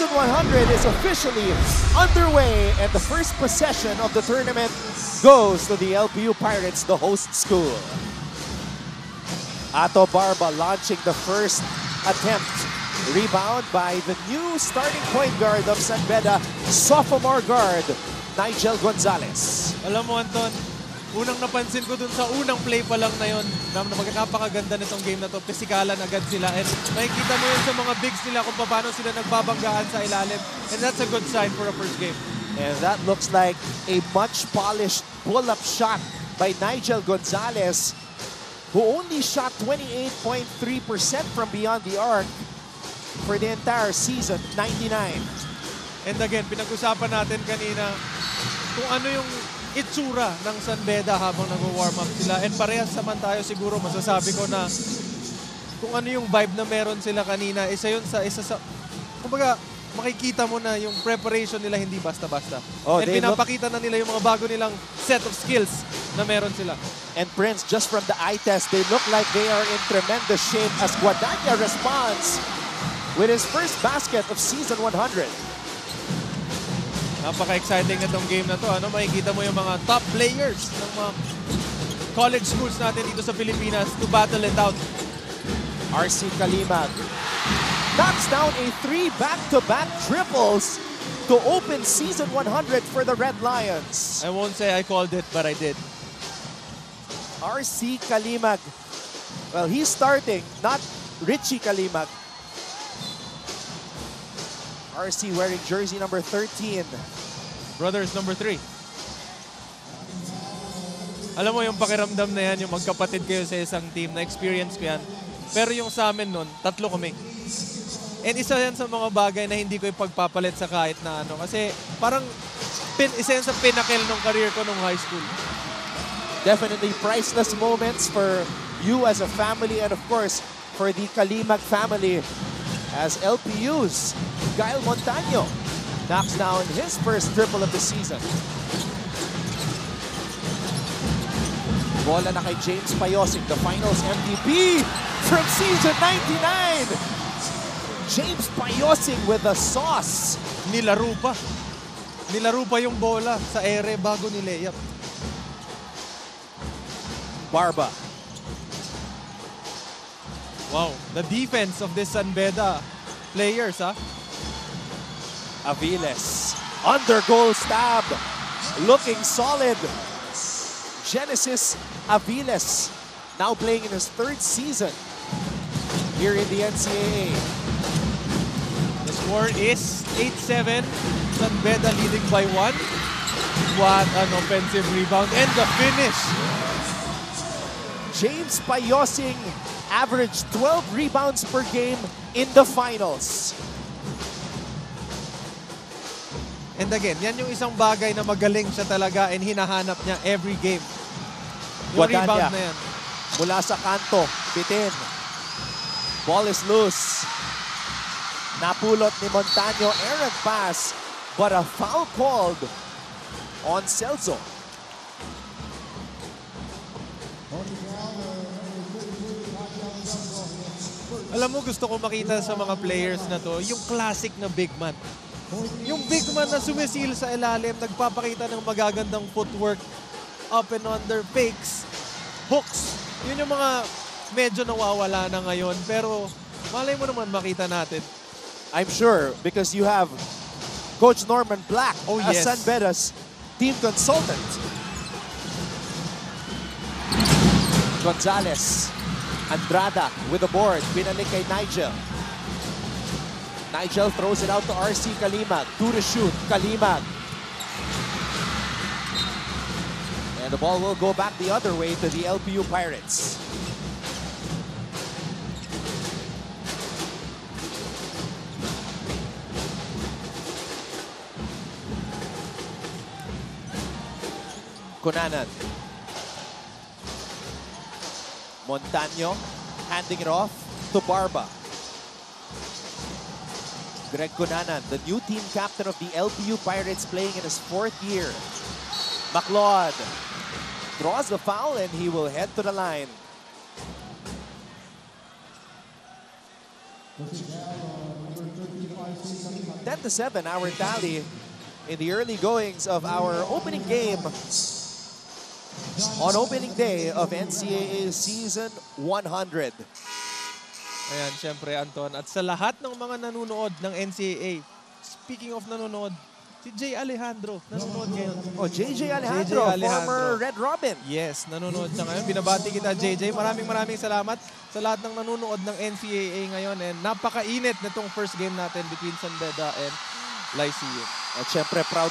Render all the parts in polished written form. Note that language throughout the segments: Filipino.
Season 100 is officially underway, and the first possession of the tournament goes to the LPU Pirates, the host school. Ato Barba launching the first attempt. Rebound by the new starting point guard of San Beda, sophomore guard, Nigel Gonzalez. Alam mo, Anton, unang napansin ko dun sa unang play pa lang na yun, na napakaganda nitong game na to, pisikalan agad sila. And makikita mo yun sa mga bigs nila kung paano sila nagbabanggaan sa ilalim. And that's a good sign for a first game. And that looks like a much polished pull-up shot by Nigel Gonzalez, who only shot 28.3% from beyond the arc for the entire season, 99. And again, pinag-usapan natin kanina kung ano yung itsura ng San Beda habang nag-warm up sila. And parehas naman tayo siguro masasabi ko na kung ano yung vibe na meron sila kanina, isa sa kumbaga, makikita mo na yung preparation nila hindi basta-basta. Oh, and pinapakita na nila yung mga bago nilang set of skills na meron sila. And Prince, just from the eye test, they look like they are in tremendous shape as Guadagna responds with his first basket of season 100. Napaka-exciting itong game na to. Ano, makikita mo yung mga top players ng mga college schools natin dito sa Pilipinas to battle it out. RC Kalimag knocks down a 3 back-to-back triples to open season 100 for the Red Lions. I won't say I called it, but I did. RC Kalimag. Well, he's starting, not Richie Kalimag. RC wearing jersey number 13. Brothers number 3. Alam mo yung pakiramdam na yan, yung magkapatid kayo sa isang team, na experience ko yan. Pero yung sa amin nun, 3 kami. And isa yan sa mga bagay na hindi ko ipagpapalit sa kahit na ano. Kasi parang isa yan sa pinnacle ng career ko nung high school. Definitely priceless moments for you as a family and of course for the Kalimag family as LPU's Kyle Montaño knocks down his first triple of the season. Bola na kay James Payosing, the finals MVP from season 99. James Payosing with the sauce. Nilaro pa. Nilaro pa yung bola sa ere bago ni layup. Barba. Wow, the defense of this San Beda players, ha? Aviles, under goal stab, looking solid. Genesis Aviles, now playing in his 3rd season here in the NCAA. The score is 8-7. San Beda leading by 1. What an offensive rebound and the finish. James Payosing averaged 12 rebounds per game in the finals. And again, yan yung isang bagay na magaling siya talaga and hinahanap niya every game. Yung Guadagna, rebound na yan. mula sa kanto, bitin. Ball is loose. Napulot ni Montaño, errant pass, but a foul called on Celso. Alam mo, gusto ko makita sa mga players na to, yung classic na big man. Yung big man na sumisil sa ilalim, nagpapakita ng magagandang footwork, up and under, fakes, hooks. Yun yung mga medyo nawawala na ngayon. Pero malay mo naman makita natin. I'm sure, because you have Coach Norman Black as yes. San Beda's team consultant. Gonzalez. Andrada with the board. Pinalik kay Nigel. Nigel throws it out to RC Kalimag. 2 to shoot. Kalimag. And the ball will go back the other way to the LPU Pirates. Cunanan. Montaño handing it off to Barba. Greg Cunanan, the new team captain of the LPU Pirates, playing in his 4th year. McLeod draws the foul and he will head to the line. 10-7 our tally in the early goings of our opening game on opening day of NCAA Season 100. Ayan, syempre, Anton. At sa lahat ng mga nanonood ng NCAA, speaking of nanonood, si Jay Alejandro nanonood ngayon. Oh, JJ Alejandro, former Red Robin. Yes, nanonood siya ngayon. Binabati kita, JJ. Maraming salamat sa lahat ng nanonood ng NCAA ngayon. And napakainit nitong first game natin between San Beda and Lyceum. At syempre, proud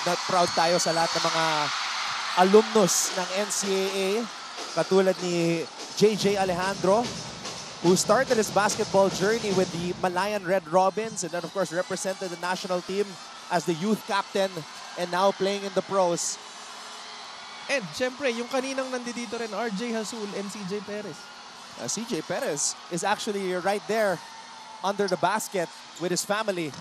tayo sa lahat ng mga alumnus ng NCAA, katulad ni JJ Alejandro, who started his basketball journey with the Malayan Red Robins and then of course represented the national team as the youth captain and now playing in the pros. And syempre, yung kaninang nandito rin, RJ Hasul and CJ Perez. CJ Perez is actually right there under the basket with his family.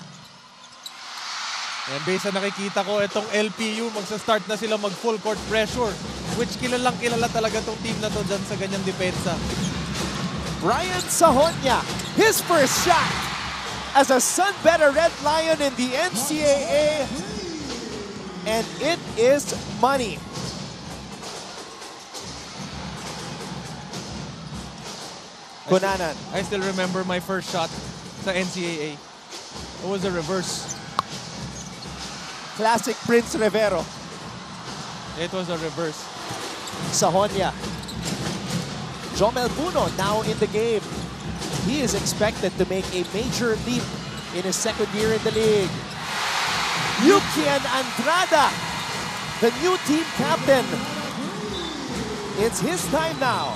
And based sa nakikita ko, itong LPU, magsa-start na sila mag-full court pressure, which kilala talaga tong team na to dyan sa ganyang depensa. Brian Sahonia, his first shot as a San Beda Red Lion in the NCAA, and it is money. Kunanan. I still remember my first shot sa NCAA. It was a reverse. Classic Prince Rivero. It was a reverse. Sahonia. Jomel Puno now in the game. He is expected to make a major leap in his second year in the league. Yukian Andrada, the new team captain. It's his time now.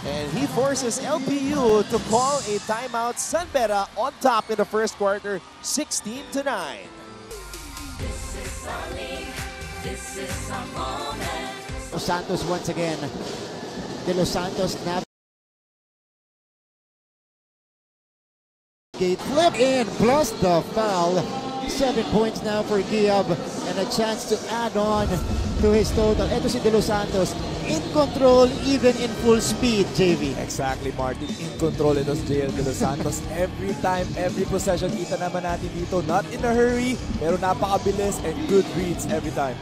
And he forces LPU to call a timeout. San Beda on top in the first quarter, 16-9. Los Santos once again. De Los Santos navigate, flip in, plus the foul. 7 points now for Giab and a chance to add on to his total. Ito si De Los Santos, in control even in full speed, JV. Exactly, Martin. In control ito si JL De Los Santos. Every time, every possession, kita naman natin dito. Not in a hurry, pero napakabilis and good reads every time.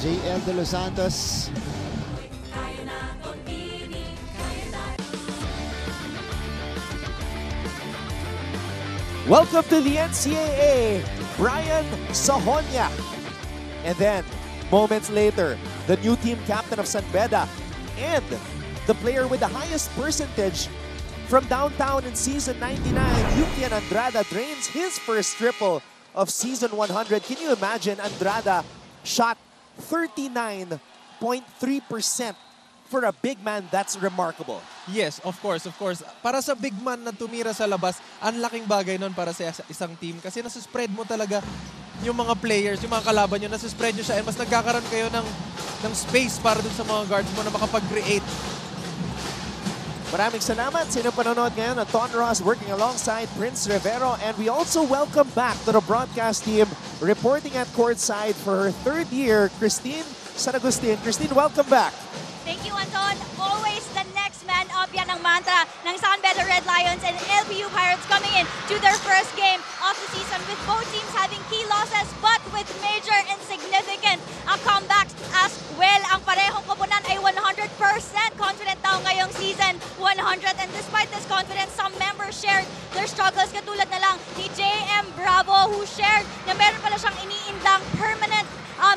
JL De Los Santos. Welcome to the NCAA, Brian Sahonia. And then, moments later, the new team captain of San Beda and the player with the highest percentage from downtown in season 99, Yukian Andrada, drains his first triple of season 100. Can you imagine? Andrada shot 39.3%. For a big man, that's remarkable. Yes, of course. Para sa big man na tumira sa labas, ang laking bagay nun para sa isang team. Kasi nasa-spread mo talaga yung mga players, yung mga kalaban nyo, nasa-spread nyo siya. And mas nagkakaroon kayo ng space para dun sa mga guards mo na makapag-create. Maraming salamat sa inyong panonood ngayon. Anton Ross working alongside Prince Rivero. And we also welcome back to the broadcast team reporting at courtside for her third year, Christine San Agustin. Christine, welcome back. Thank you, Anton. Always the next man up yan ang mantra ng San Beda Red Lions and LPU Pirates coming in to their first game of the season with both teams having key losses but with major and significant comebacks as well. Ang parehong koponan ay 100% confident daw ngayong season 100, and despite this confidence, some members shared their struggles katulad na lang ni JM Bravo who shared na meron pala siyang iniindang permanent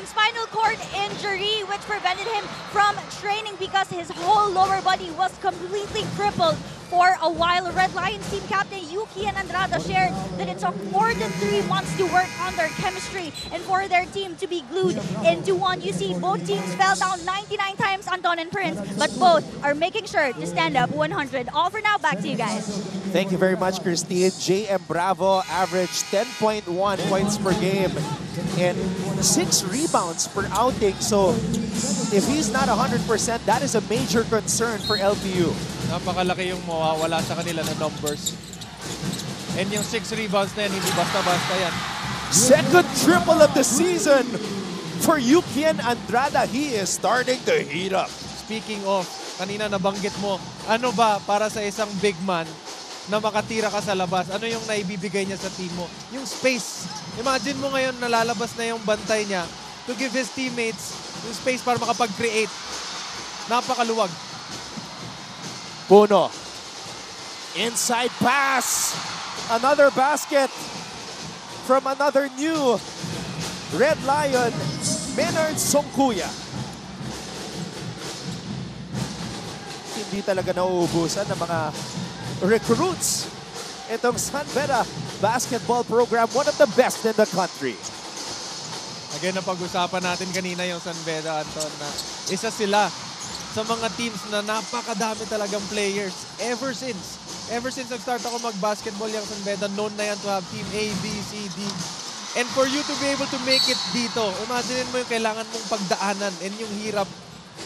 spinal cord injury which prevented him from training because his whole lower body was completely crippled for a while. Red Lions team captain Yukian Andrada shared that it took more than 3 months to work on their chemistry and for their team to be glued into one. You see, both teams fell down 99 times, Anton and Prince, but both are making sure to stand up 100. All for now, back to you guys. Thank you very much, Christine. JM Bravo averaged 10.1 points per game and 6 rebounds per outing. So if he's not 100%, that is a major concern for LPU. Napakalaki yung mawawala sa kanila na numbers. And yung 6 rebounds na yan, hindi basta-basta yan. Second triple of the season for Yukian Andrada. He is starting to heat up. Speaking of, kanina nabanggit mo, ano ba para sa isang big man na makatira ka sa labas, ano yung naibibigay niya sa team mo? Yung space. Imagine mo ngayon nalalabas na yung bantay niya to give his teammates yung space para makapag-create. Napakaluwag. Puno. Inside pass. Another basket from another new Red Lion, Maynard Songkuya. Hindi talaga nauubusan ng mga recruits itong San Beda basketball program, one of the best in the country. Again, napag-usapan natin kanina yung San Beda, Anton, na isa sila sa mga teams na napakadami talagang players ever since nag-start ako mag-basketball yung San Beda, known na yan to have team A, B, C, D. And for you to be able to make it dito, imagine mo yung kailangan mong pagdaanan and yung hirap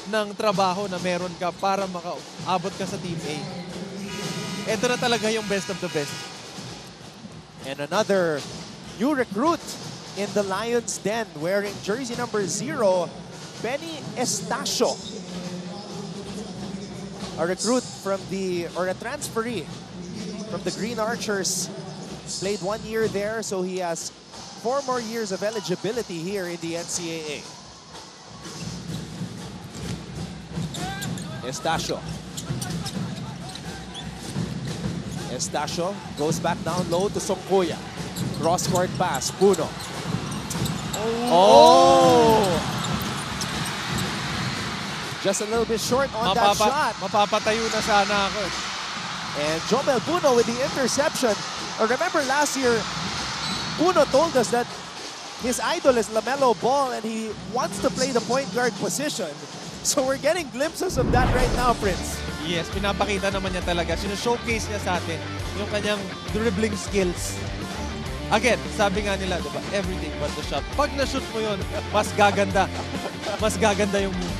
ng trabaho na meron ka para makaabot ka sa team A. Ito na talaga yung best of the best. And another new recruit in the Lions' den wearing jersey number 0, Benny Estacio. A recruit from a transferee from the Green Archers. Played 1 year there, so he has 4 more years of eligibility here in the NCAA. Estacio. Estacio goes back down low to Songkuya. Cross-court pass, Puno. Oh! Just a little bit short on that shot. Mapapatayo na sana ako. And Jomel Puno with the interception. Remember last year, Puno told us that his idol is LaMelo Ball and he wants to play the point guard position. So we're getting glimpses of that right now, Prince. Yes, pinapakita naman niya talaga. Sino-showcase niya sa atin yung kanyang dribbling skills. Again, sabi nga nila, diba, everything but the shot. Pag na-shoot mo yun, mas gaganda. Mas gaganda yung move.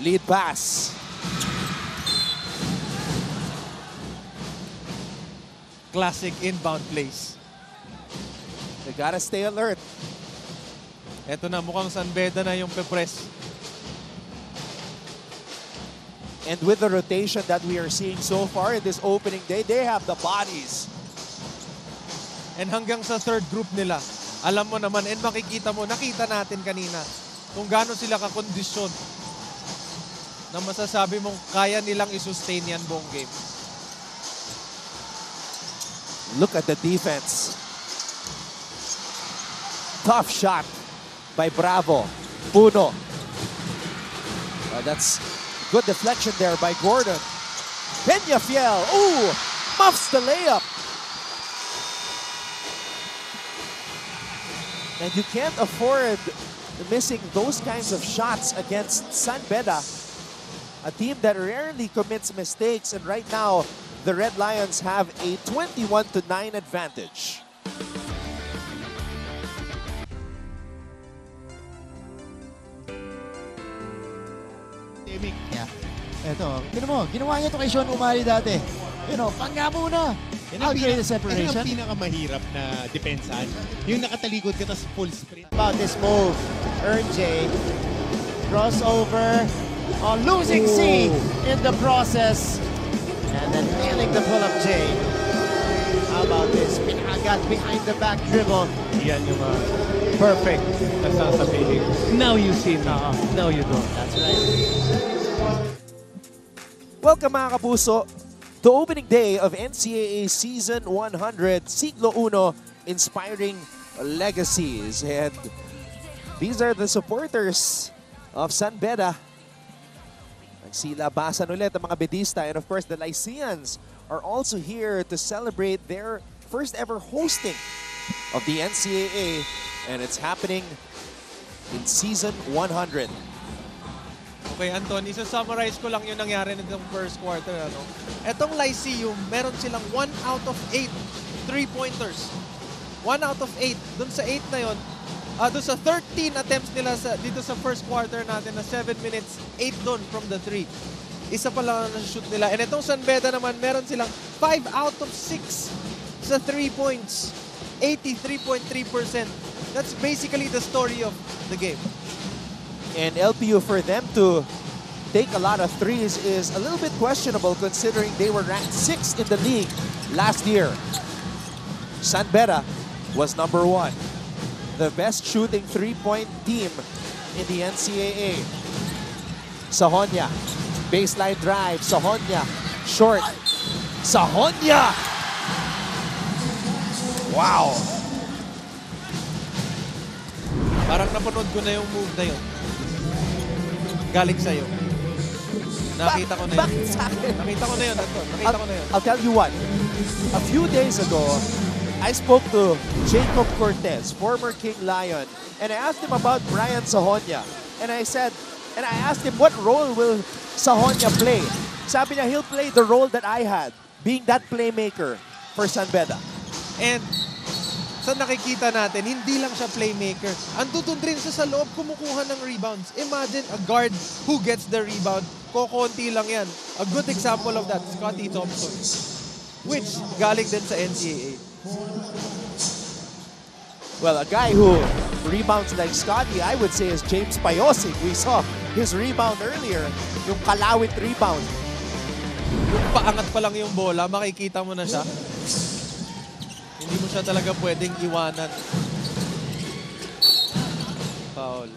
Lead pass. Classic inbound plays. They gotta stay alert. Eto na, mukhang San Beda na yung pe-press. And with the rotation that we are seeing so far in this opening day, they have the bodies. And hanggang sa third group nila, alam mo naman, and makikita mo, nakita natin kanina, kung gaano sila kakondisyon na masasabi mong kaya nilang isustain yan buong game. Look at the defense. Tough shot by Bravo. Puno. That's good deflection there by Gordon. Peñafiel. Ooh! Muffs the layup. And you can't afford missing those kinds of shots against San Beda, a team that rarely commits mistakes. And right now, the Red Lions have a 21-9 advantage. Yeah. Eto, tinan mo, ginawa niya ito kay Sean Umali dati. You know, panga muna. How great the Yan separation. ang pinakamahirap na depensahan. Yung nakatalikod ka tapos full sprint. About this move, J. Crossover. Losing C in the process. And then nailing the pull-up J. How about this? Pinagat behind the back dribble. Yan yung perfect na sasabihin. Now you see me. Now you don't. That's right. Welcome mga kapuso to opening day of NCAA Season 100, Siglo Uno, Inspiring Legacies. And these are the supporters of San Beda. Nagsilabasan ulit ang mga bedista, and of course the Lyceans are also here to celebrate their first ever hosting of the NCAA, and it's happening in Season 100. Okay, Anton, isa-summarize ko lang yung nangyari nitong first quarter. Ano? Etong Lyceum, meron silang 1 out of 8 3-pointers. 1 out of 8. Doon sa 8 na yun, doon sa 13 attempts nila dito sa first quarter natin na 7 minutes, 8 doon from the 3. Isa pa lang na shoot nila. And itong San Beda naman, meron silang 5 out of 6 sa 3 points. 83.3%. That's basically the story of the game. And LPU, for them to take a lot of threes is a little bit questionable considering they were ranked 6th in the league last year. San Beda was number 1. The best shooting three-point team in the NCAA. Sahonia, baseline drive. Sahonia, short. Sahonia! Wow! Parang napanood ko na yung move na yun. Galing sa'yo. Nakita ko na yun. Bakit sa akin? Nakita ko na yun, Anton. Nakita ko na yun. I'll tell you what. A few days ago, I spoke to Jacob Cortez, former King Lion, and I asked him about Brian Sahonia. And I asked him, what role will Sahonia play? Sabi niya, he'll play the role that I had, being that playmaker for San Beda. And sa nakikita natin, hindi lang siya playmaker. Andun rin siya sa loob kumukuha ng rebounds. Imagine a guard who gets the rebound. Kokonti lang yan. A good example of that, Scottie Thompson. Which galing din sa NCAA. Well, a guy who rebounds like Scottie, I would say, is James Payosig. We saw his rebound earlier, yung kalawit rebound. Yung paangat pa lang yung bola, makikita mo na siya. Hindi mo siya talaga pwedeng iwanan. Foul.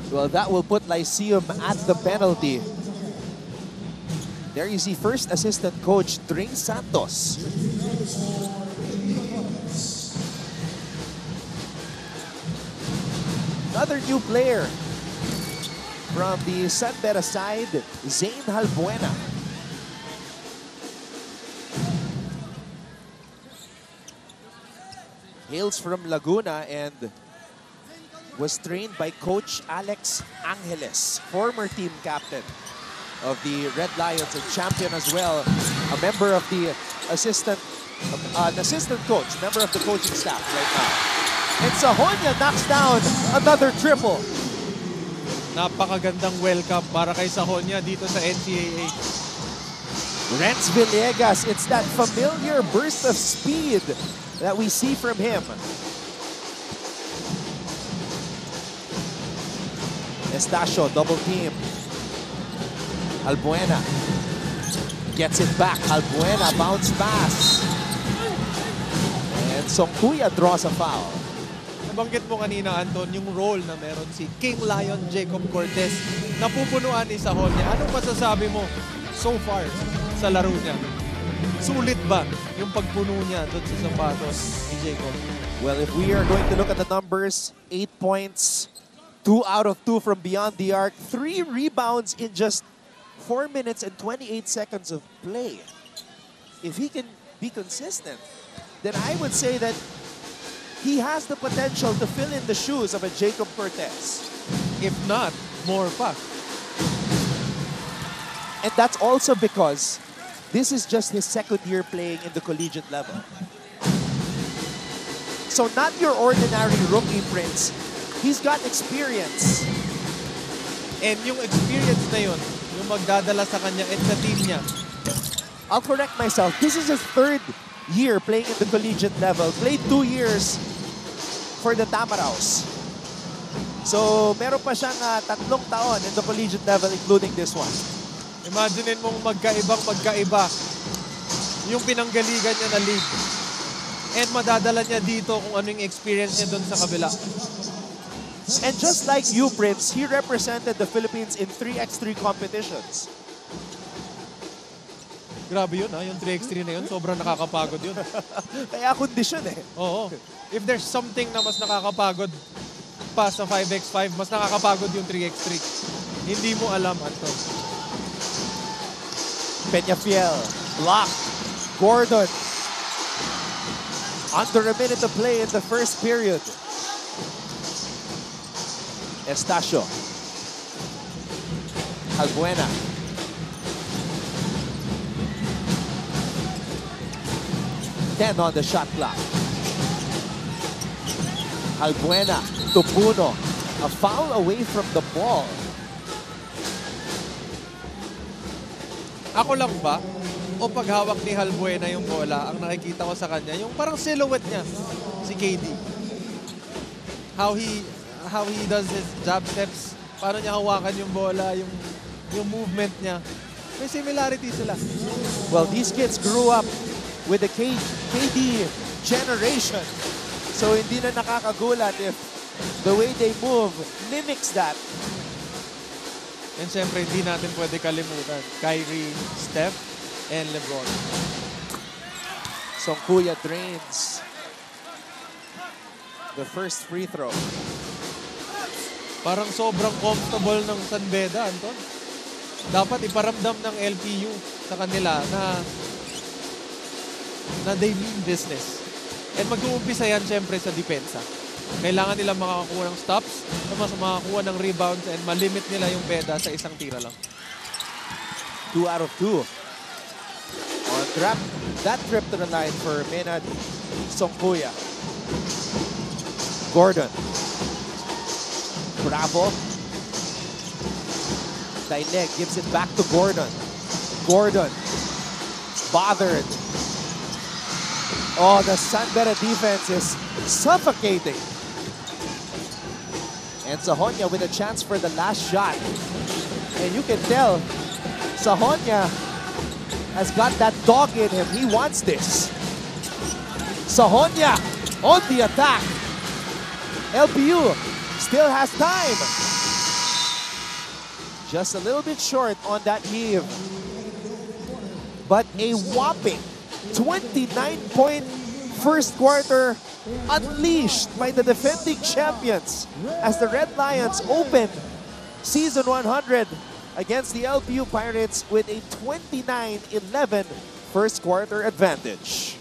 Well, that will put Lyceum at the penalty. There you see first assistant coach Dring Santos. Another new player from the San Beda side, Zane Halbuena. Hails from Laguna and was trained by Coach Alex Angeles, former team captain of the Red Lions and champion as well, a member of the assistant coach, member of the coaching staff right now. And Sahonia knocks down another triple. Napakagandang welcome para kay Sahonia dito sa NCAA. Renz Villegas, it's that familiar burst of speed that we see from him. Estacio, double team. Halbuena gets it back. Halbuena, bounce pass. And Songkuya draws a foul. Nabanggit mo kanina, Anton, yung role na meron si King Lion Jacob Cortez na pupunuan ni Sahonia. Anong masasabi mo so far sa laro niya? Sulit ba yung pagpuno niya doon sa sapatos ni Jacob? Well, if we are going to look at the numbers, 8 points, 2 out of 2 from beyond the arc, 3 rebounds in just 4 minutes and 28 seconds of play. If he can be consistent, then I would say that he has the potential to fill in the shoes of a Jacob Cortez. If not, more pa. And that's also because this is just his second year playing in the collegiate level. So not your ordinary rookie, Prince. He's got experience. And yung experience na yun, yung magdadala sa kanya at sa team niya. I'll correct myself. This is his 3rd year playing in the collegiate level. Played 2 years for the Tamaraws. So, meron pa siyang 3 taon in the collegiate level, including this one. Imaginein mong magkaiba yung pinanggaligan niya na league. And madadala niya dito kung ano yung experience niya doon sa kabila. And just like you, Prince, he represented the Philippines in 3x3 competitions. Grabe yun, ha? Yung 3x3 na yun, sobrang nakakapagod yun. Kaya kondisyon eh. Oo. If there's something na mas nakakapagod pa sa 5x5, mas nakakapagod yung 3x3. Hindi mo alam, Anton. Peñafiel, blocked. Gordon. Under a minute to play in the first period. Estacio. Halbuena. Ten on the shot clock. Halbuena to Puno. A foul away from the ball. Ako lang ba? o paghawak ni Halbuena yung bola, ang nakikita ko sa kanya, yung parang silhouette niya, si KD. How he does his jab steps, paano niya hawakan yung bola, yung movement niya. May similarity sila. Well, these kids grew up with the KD generation. So hindi na nakakagulat if the way they move mimics that. And syempre, hindi natin pwede kalimutan. Kyrie, Steph, and LeBron. Songkuya drains the first free throw. Parang sobrang comfortable ng San Beda, Anton. Dapat iparamdam ng LPU sa kanila na they mean business. And mag-uumpisa yan syempre sa depensa. Kailangan nila makakuha ng stops, mas makakuha ng rebounds, and malimit nila yung Beda sa isang tira lang. 2 out of 2. On that trip to the line for Maynard Songkuya. Gordon. Bravo. Daineg gives it back to Gordon. Gordon. Bothered. Oh, the San Beda defense is suffocating. And Sahonia with a chance for the last shot. And you can tell Sahonia has got that dog in him. He wants this. Sahonia on the attack. LPU still has time. Just a little bit short on that heave. But a whopping 29-point first quarter unleashed by the defending champions as the Red Lions open season 100 against the LPU Pirates with a 29-11 first quarter advantage.